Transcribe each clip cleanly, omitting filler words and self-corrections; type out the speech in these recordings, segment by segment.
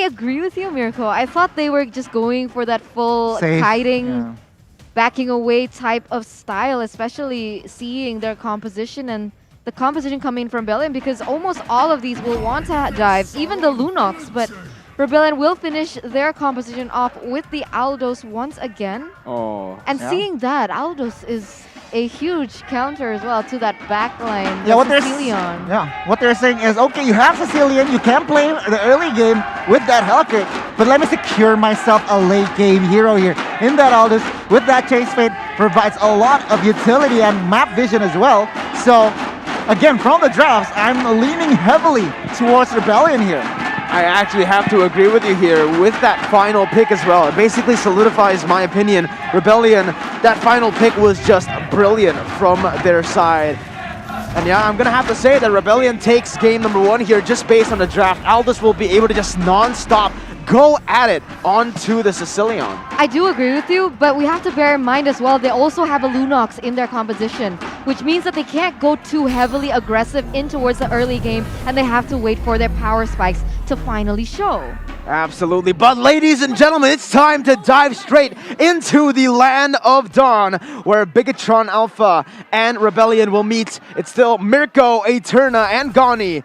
agree with you, Mirko. I thought they were just going for that full Safe, kiting, yeah. backing away type of style, especially seeing their composition and the composition coming from Rebellion, because almost all of these will want to dive, even the Lunox, but Rebellion will finish their composition off with the Aldos once again. Oh. And Yeah. seeing that, Aldos is a huge counter as well to that backline, Yeah, what they're saying is, okay, you have Sicilian, you can play the early game with that Hellcat, but let me secure myself a late game hero here. In that Aldous, with that Chase Fade, provides a lot of utility and map vision as well. So, again, from the drafts, I'm leaning heavily towards Rebellion here. I actually have to agree with you here with that final pick as well. It basically solidifies my opinion. Rebellion, that final pick was just brilliant from their side. And yeah, I'm going to have to say that Rebellion takes game number 1 here just based on the draft. Aldous will be able to just non-stop go at it onto the Sicilian. I do agree with you, but we have to bear in mind as well, they also have a Lunox in their composition, which means that they can't go too heavily aggressive in towards the early game, and they have to wait for their power spikes to finally show. Absolutely. But ladies and gentlemen, it's time to dive straight into the land of Dawn, where Bigetron Alpha and Rebellion will meet. It's still Mirko, Eterna, and Gani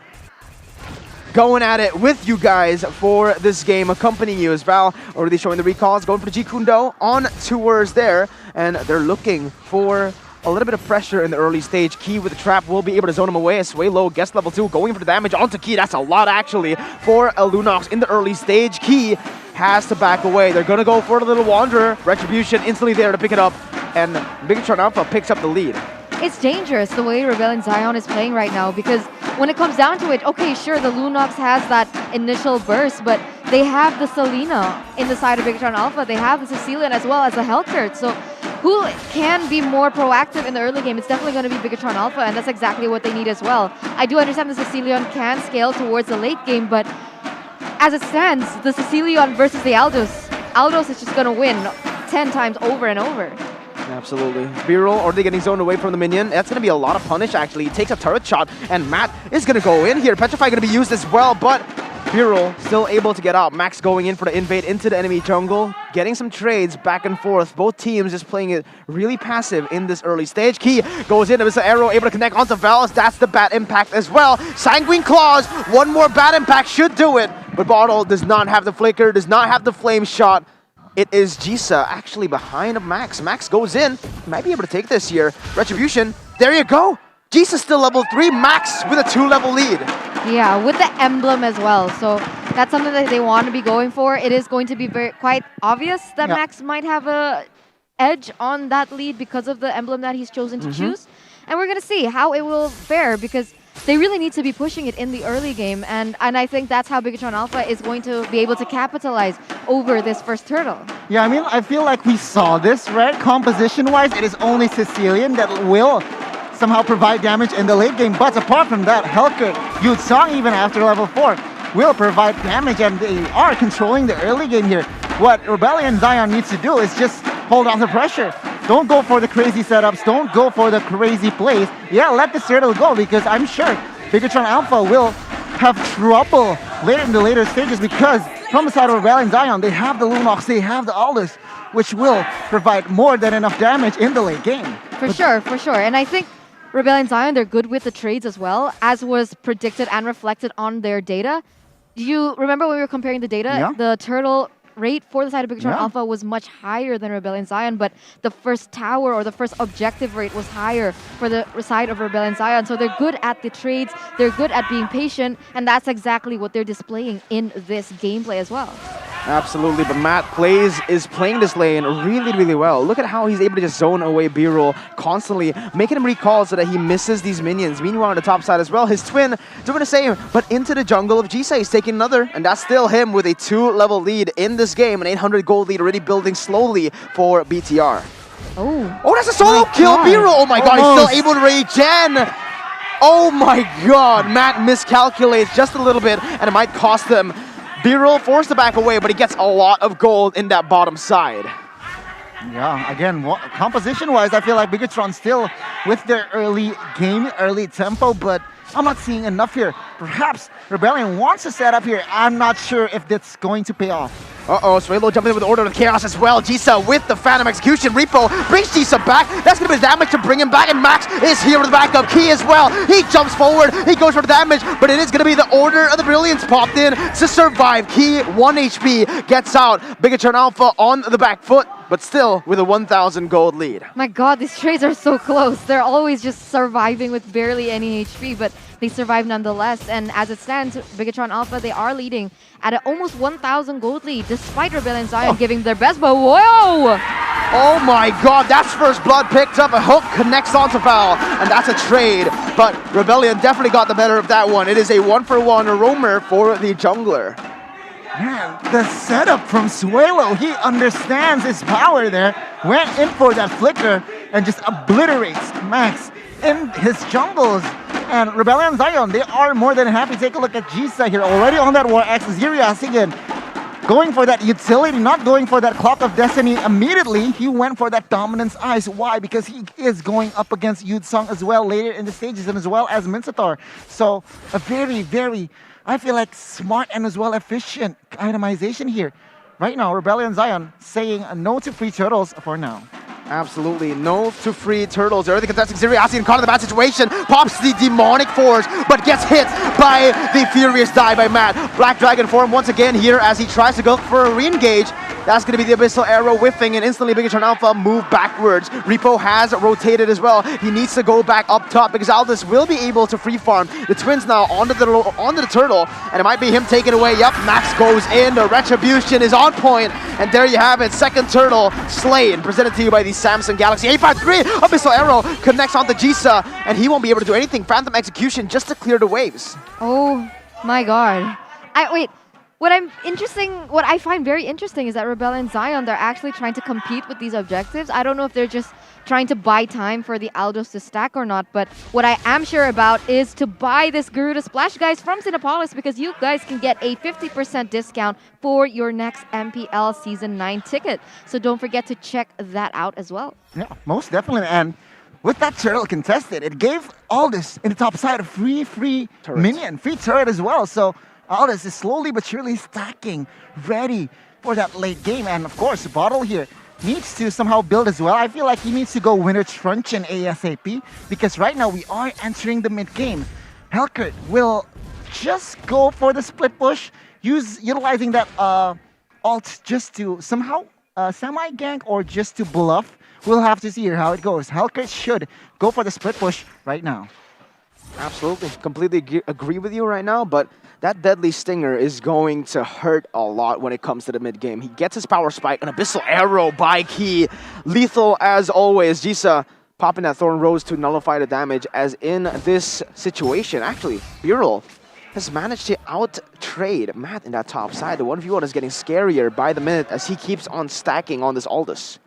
going at it with you guys for this game. Accompanying you is Val, already showing the recalls, going for the G Kundo on tours there, and they're looking for a little bit of pressure in the early stage. Key with the trap will be able to zone him away. Sway low, guest level 2, going for the damage onto Key. That's a lot actually for a Lunox in the early stage. Key has to back away. They're gonna go for the little Wanderer. Retribution instantly there to pick it up, and Bigetron Alpha picks up the lead. It's dangerous the way Rebellion Zion is playing right now, because when it comes down to it, okay, sure, the Lunox has that initial burst, but they have the Selena in the side of Bigetron Alpha. They have the Sicilian as well as the Hellcat. So who can be more proactive in the early game? It's definitely going to be Bigetron Alpha, and that's exactly what they need as well. I do understand the Sicilian can scale towards the late game, but as it stands, the Sicilian versus the Aldos is just going to win 10 times over and over. Absolutely. B-roll already getting zoned away from the minion. That's going to be a lot of punish, actually. He takes a turret shot, and Matt is going to go in here. Petrify going to be used as well, but B-roll still able to get out. Max going in for the invade into the enemy jungle, getting some trades back and forth. Both teams just playing it really passive in this early stage. Key goes in, Mr. Arrow able to connect onto Valis. That's the bad impact as well. Sanguine Claws, one more bad impact should do it, but Bottle does not have the flicker, does not have the flame shot. It is Jisa actually behind Max. Max goes in. Might be able to take this here. Retribution. There you go. Jisa still level 3. Max with a 2-level lead. Yeah, with the emblem as well. So that's something that they want to be going for. It is going to be quite obvious that Max might have a edge on that lead because of the emblem that he's chosen to choose. And we're going to see how it will fare, because they really need to be pushing it in the early game, and I think that's how Bigetron Alpha is going to be able to capitalize over this first turtle. Yeah, I mean, I feel like we saw this, right? Composition-wise, it is only Sicilian that will somehow provide damage in the late game, but apart from that, Hellcat, Yutsong even after level 4, will provide damage, and they are controlling the early game here. What Rebellion Zion needs to do is just hold on the pressure. Don't go for the crazy setups. Don't go for the crazy plays. Yeah, let the turtle go, because I'm sure Bigetron Alpha will have trouble later in the later stages, because from the side of Rebellion Zion, they have the Lunox, they have the Aldous, which will provide more than enough damage in the late game. For sure. And I think Rebellion Zion, they're good with the trades as well, as was predicted and reflected on their data. Do you remember when we were comparing the data? Yeah. The turtle rate for the side of Bigetron Alpha was much higher than Rebellion Zion, but the first tower or the first objective rate was higher for the side of Rebellion Zion. So they're good at the trades, they're good at being patient, and that's exactly what they're displaying in this gameplay as well. Absolutely, but Matt is playing this lane really, really well. Look at how he's able to just zone away B-roll constantly, making him recall so that he misses these minions. Meanwhile, on the top side as well, his twin doing the same, but into the jungle of Jisa. He's taking another, and that's still him with a 2-level lead in this game, an 800 gold lead already building slowly for BTR. Oh, that's a solo kill, B-roll. Oh my god, he's still able to regen. Oh my god, Matt miscalculates just a little bit, and it might cost them. B-roll forced to back away, but he gets a lot of gold in that bottom side. Yeah, again, composition-wise, I feel like Bigetron still with their early game, early tempo, but I'm not seeing enough here. Perhaps Rebellion wants to set up here. I'm not sure if that's going to pay off. Uh-oh, Suelo jumping in with Order of Chaos as well. Jisa with the Phantom Execution. Repo brings Jisa back. That's going to be the damage to bring him back. And Max is here with the backup. Key as well. He jumps forward. He goes for the damage. But it is going to be the Order of the Brilliance popped in to survive. Key, 1 HP, gets out. Bigetron Alpha on the back foot, but still with a 1,000 gold lead. My god, these trades are so close. They're always just surviving with barely any HP, but they survive nonetheless. And as it stands, Bigetron Alpha, they are leading at an almost 1,000 gold lead, despite Rebellion Zion giving their best. But whoa! Oh my god, that's first blood picked up. A hook connects onto Val, and that's a trade. But Rebellion definitely got the better of that one. It is a 1-for-1 roamer for the jungler. Man, the setup from Suelo, he understands his power there. Went in for that flicker and just obliterates Max in his jungles. And Rebellion Zion, they are more than happy. Take a look at Jisa here, already on that War Axe. Zirias again, going for that utility, not going for that Clock of Destiny immediately. He went for that Dominance Eyes. Why? Because he is going up against Yudsong as well later in the stages, and as well as Minsatar. So a very, very, I feel like, smart and as well efficient itemization here. Right now, Rebellion Zion saying no to free turtles for now. Absolutely, no to free turtles. Early contesting Siriasi caught in the bad situation. Pops the demonic force, but gets hit by the furious die by Matt. Black Dragon form once again here as he tries to go for a re-engage. That's going to be the Abyssal Arrow whiffing, and instantly Bigetron Alpha move backwards. Repo has rotated as well. He needs to go back up top because Aldous will be able to free farm the twins now onto the turtle, and it might be him taken away. Yep, Max goes in. The retribution is on point, and there you have it. Second turtle slain, presented to you by the Samsung Galaxy A53. Abyssal Arrow connects onto Jisa, and he won't be able to do anything. Phantom Execution just to clear the waves. Oh my god. Wait. What I find very interesting is that Rebellion Zion, they're actually trying to compete with these objectives. I don't know if they're just trying to buy time for the Aldos to stack or not, but what I am sure about is to buy this Garuda Splash, guys, from Cinepolis, because you guys can get a 50% discount for your next MPL Season 9 ticket. So don't forget to check that out as well. Yeah, most definitely. And with that turtle contested, it gave Aldous in the top side a free minion, free turret as well. So Aldous is slowly but surely stacking, ready for that late game. And of course, Bottle here needs to somehow build as well. I feel like he needs to go Winter Truncheon ASAP, because right now we are entering the mid game. Helkert will just go for the split push, utilizing that ult just to somehow semi-gank or just to bluff. We'll have to see here how it goes. Helkert should go for the split push right now. Absolutely, completely agree with you right now, but that Deadly Stinger is going to hurt a lot when it comes to the mid-game. He gets his power spike, an Abyssal Arrow by Key. Lethal as always. Jisa popping that Thorn Rose to nullify the damage, as in this situation, actually, Birol has managed to out-trade Matt in that top side. The 1v1 is getting scarier by the minute as he keeps on stacking on this Aldous.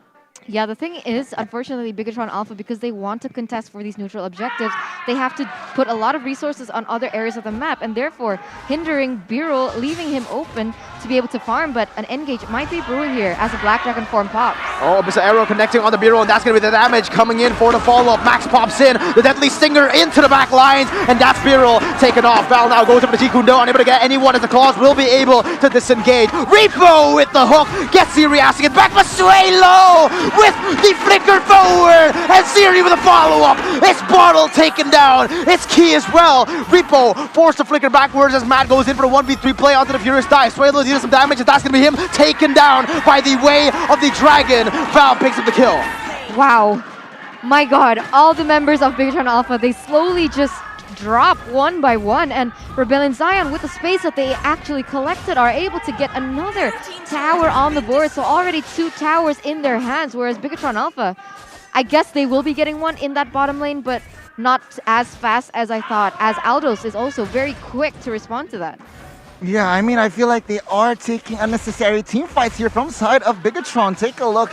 Yeah, the thing is, unfortunately, Bigetron Alpha, because they want to contest for these neutral objectives, they have to put a lot of resources on other areas of the map, and therefore hindering Birol, leaving him open to be able to farm. But an engage might be brewing here as a Black Dragon form pops. Oh, Abyssal Arrow connecting on the Birol, and that's going to be the damage coming in for the follow-up. Max pops in, the Deadly Stinger into the back lines, and that's Birol taken off. Val now goes over to Jikundo, unable to get anyone as the claws will be able to disengage. Repo with the hook, gets Siriasi it back, but Suelo with the flicker forward, and Siri with a follow-up. It's Bottle taken down. It's Key as well. Repo forced to flicker backwards as Matt goes in for a 1v3 play onto the Furious Die. Suelo deals some damage, and that's going to be him taken down by the way of the dragon. Val picks up the kill. Wow. My god, all the members of Bigetron Alpha, they slowly just drop one by one, and Rebellion Zion, with the space that they actually collected, are able to get another tower on the board. So already 2 towers in their hands, whereas Bigetron Alpha, I guess they will be getting one in that bottom lane, but not as fast as I thought, as Aldos is also very quick to respond to that. Yeah, I mean, I feel like they are taking unnecessary team fights here from side of Bigetron. Take a look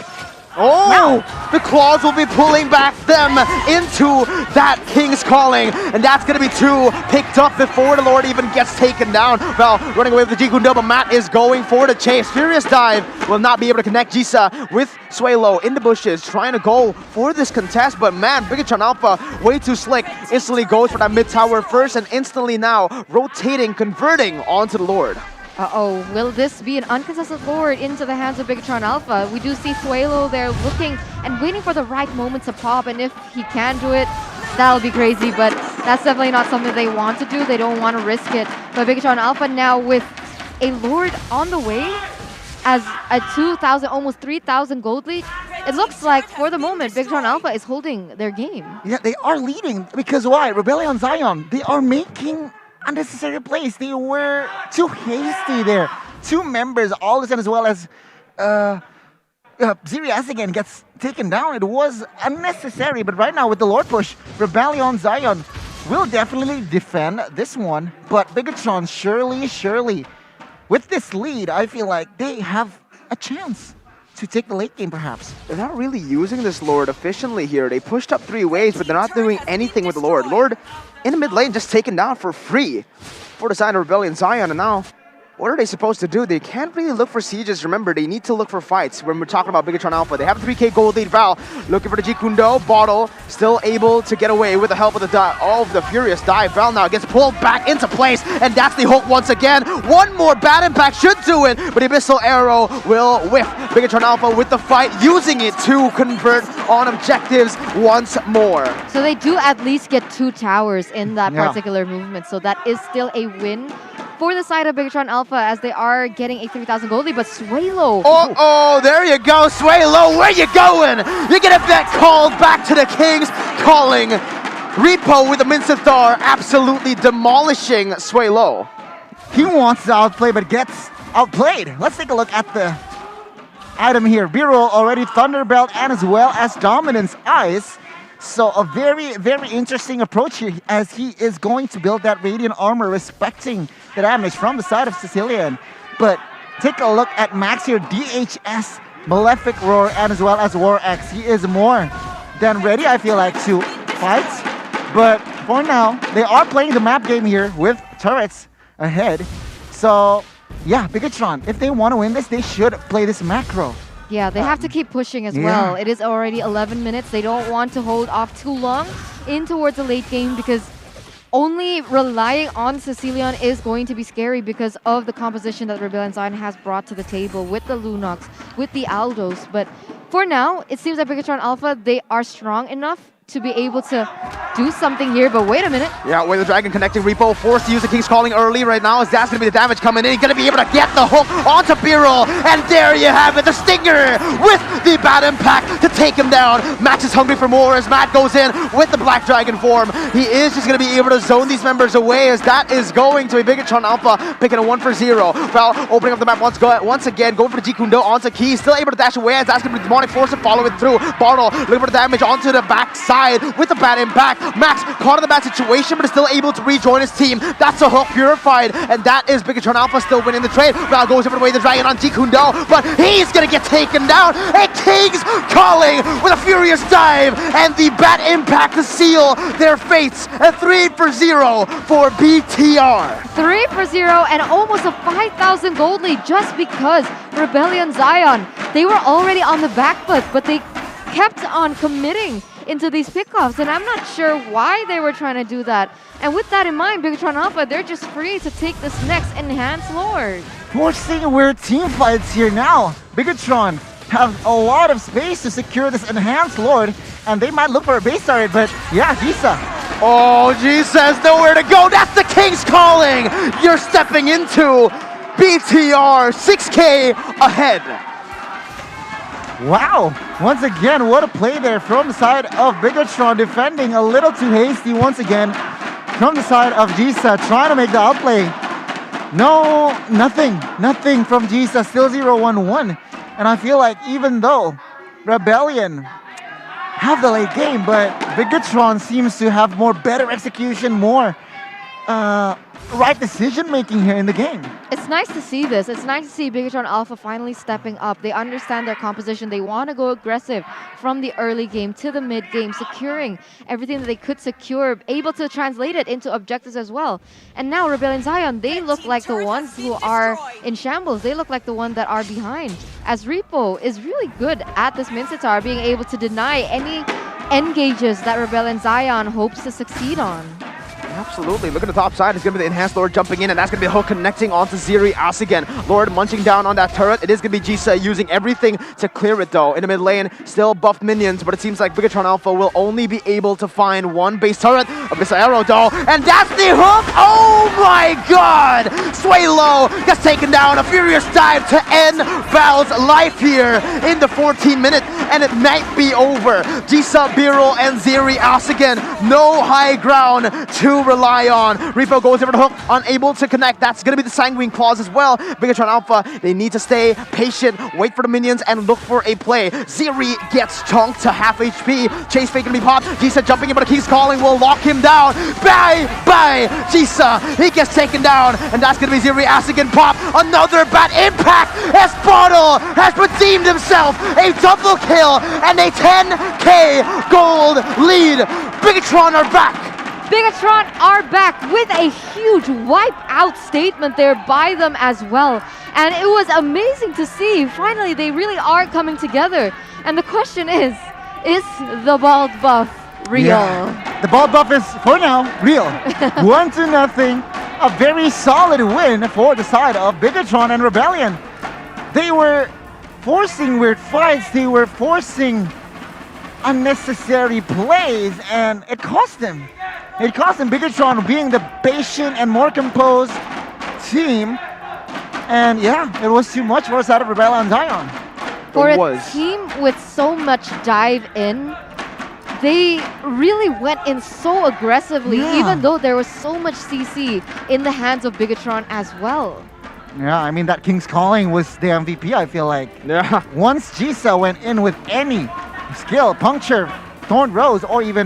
Oh, the claws will be pulling back them into that King's Calling. And that's going to be two picked up before the Lord even gets taken down. Well, running away with the Jikundo, but Matt is going for the chase. Furious Dive will not be able to connect Jisa with Suelo in the bushes, trying to go for this contest. But man, Bigetron Alpha, way too slick. Instantly goes for that mid tower first and instantly now rotating, converting onto the Lord. Uh-oh, will this be an uncontested Lord into the hands of Bigetron Alpha? We do see Suelo there looking and waiting for the right moment to pop, and if he can do it, that'll be crazy, but that's definitely not something they want to do. They don't want to risk it. But Bigetron Alpha now with a Lord on the way as a 2,000, almost 3,000 gold lead. It looks like for the moment, Bigetron Alpha is holding their game. Yeah, they are leading because why? Rebellion Zion, they are making unnecessary plays. They were too hasty there. Two members all of a sudden, as well as Zirias again gets taken down. It was unnecessary, but right now with the Lord push, Rebellion Zion will definitely defend this one. But Bigetron, surely, with this lead, I feel like they have a chance to take the late game perhaps. They're not really using this Lord efficiently here. They pushed up 3 waves, but they're not doing anything with the Lord. Lord in the mid lane just taken down for free for the side of Rebellion Zion, and now what are they supposed to do? They can't really look for sieges. Remember, they need to look for fights when we're talking about Bigetron Alpha. They have a 3k gold lead. Val looking for the Jikundo. Bottle still able to get away with the help of the Furious Dive. Val now gets pulled back into place, and that's the hook once again. One more bad impact should do it, but the Abyssal Arrow will whiff Bigetron Alpha with the fight, using it to convert on objectives once more. So they do at least get 2 towers in that particular movement, so that is still a win for the side of Bigetron Alpha as they are getting a 3,000 gold lead, but Suelo. Oh, there you go, Suelo, where you going? You're gonna get called back to the King's Calling. Repo with the Mincetar absolutely demolishing Suelo. He wants to outplay, but gets outplayed. Let's take a look at the item here. B-roll already Thunderbelt and as well as Dominance Ice. So a very, very interesting approach here as he is going to build that Radiant Armor respecting the damage from the side of Sicilian. But take a look at Max here, DHS, Malefic Roar, and as well as War X. He is more than ready, I feel like, to fight. But for now, they are playing the map game here with turrets ahead. So yeah, Bigetron, if they want to win this, they should play this macro. Yeah, they have to keep pushing as well. It is already 11 minutes. They don't want to hold off too long in towards the late game because only relying on Sicilian is going to be scary because of the composition that Rebellion Zion has brought to the table with the Lunox, with the Aldos. But for now, it seems like Bigetron Alpha, they are strong enough to be able to do something here, but wait a minute. Yeah, with the Dragon connecting Repo, forced to use the King's Calling early right now as that's going to be the damage coming in. He's going to be able to get the hook onto Birol, and there you have it, the Stinger with the bad impact to take him down. Max is hungry for more as Matt goes in with the Black Dragon form. He is just going to be able to zone these members away as that is going to be Bigetron Alpha picking a 1 for 0. Val opening up the map once again, going for the Jikundo onto Key, still able to dash away as that's going to be Demonic Force to follow it through. Bartle looking for the damage onto the backside with the bad impact. Max caught in the bad situation, but is still able to rejoin his team. That's a hook purified, and that is Bigetron Alpha still winning the trade. Val goes over the way the Dragon on Jikundo, but he's gonna get taken down. A King's Calling with a furious dive, and the bad impact to seal their fates. A 3 for 0 for BTR. 3 for 0 and almost a 5,000 gold lead just because Rebellion Zion, they were already on the back foot, but they kept on committing into these pickoffs, and I'm not sure why they were trying to do that. And with that in mind, Bigetron Alpha, they're just free to take this next Enhanced Lord. Forcing weird team fights here now. Bigetron have a lot of space to secure this Enhanced Lord, and they might look for a base turret, but yeah, Gisa. Oh, Jesus, nowhere to go. That's the King's Calling. You're stepping into BTR 6K ahead. Wow, once again, what a play there from the side of Bigetron, defending a little too hasty once again from the side of Gisa, trying to make the outplay. No, nothing from Gisa, still 0-1-1. And I feel like even though Rebellion have the late game, but Bigetron seems to have more better execution, more right decision making here in the game. It's nice to see this. It's nice to see Bigetron Alpha finally stepping up. They understand their composition. They want to go aggressive from the early game to the mid game, securing everything that they could secure, able to translate it into objectives as well. And now Rebellion Zion, they look like the ones who are in shambles. They look like the ones that are behind. As Repo is really good at this Mincetar, being able to deny any engages that Rebellion Zion hopes to succeed on. Absolutely. Look at the top side. It's going to be the Enhanced Lord jumping in, and that's going to be the hook connecting onto Ziri As again. Lord munching down on that turret. It is going to be Jisa using everything to clear it, though. In the mid lane, still buffed minions, but it seems like Bigetron Alpha will only be able to find one base turret. Abyss Arrow, though, and that's the hook! Oh my god! Sway low gets taken down. A furious dive to end Val's life here in the 14th minute, and it might be over. Jisa, Biro, and Ziri As again. No high ground to rely on. Repo goes over the hook, unable to connect. That's going to be the Sanguine Claws as well. Bigetron Alpha, they need to stay patient, wait for the minions, and look for a play. Ziri gets chunked to half HP. Chase fake going to be popped. Jisa jumping in, but King's Calling will lock him down. Bye! Jisa, he gets taken down, and that's going to be Ziri As again pop. Another bad impact as Bottle has redeemed himself. A double kill and a 10k gold lead. Bigetron are back. Bigetron are back with a huge wipe out statement there by them as well. And it was amazing to see. Finally, they really are coming together. And the question is the bald buff real? Yeah. The bald buff is, for now, real. 1-0. A very solid win for the side of Bigetron and Rebellion. They were forcing weird fights. They were forcing unnecessary plays, and it cost them. It cost them. Bigetron being the patient and more composed team. And yeah, it was too much for the side of Rebellion Zion. For a team with so much dive in, they really went in so aggressively, even though there was so much CC in the hands of Bigetron as well. Yeah, I mean, that King's Calling was the MVP, I feel like. Yeah. Once Jisa went in with any skill, puncture, Thorn Rose, or even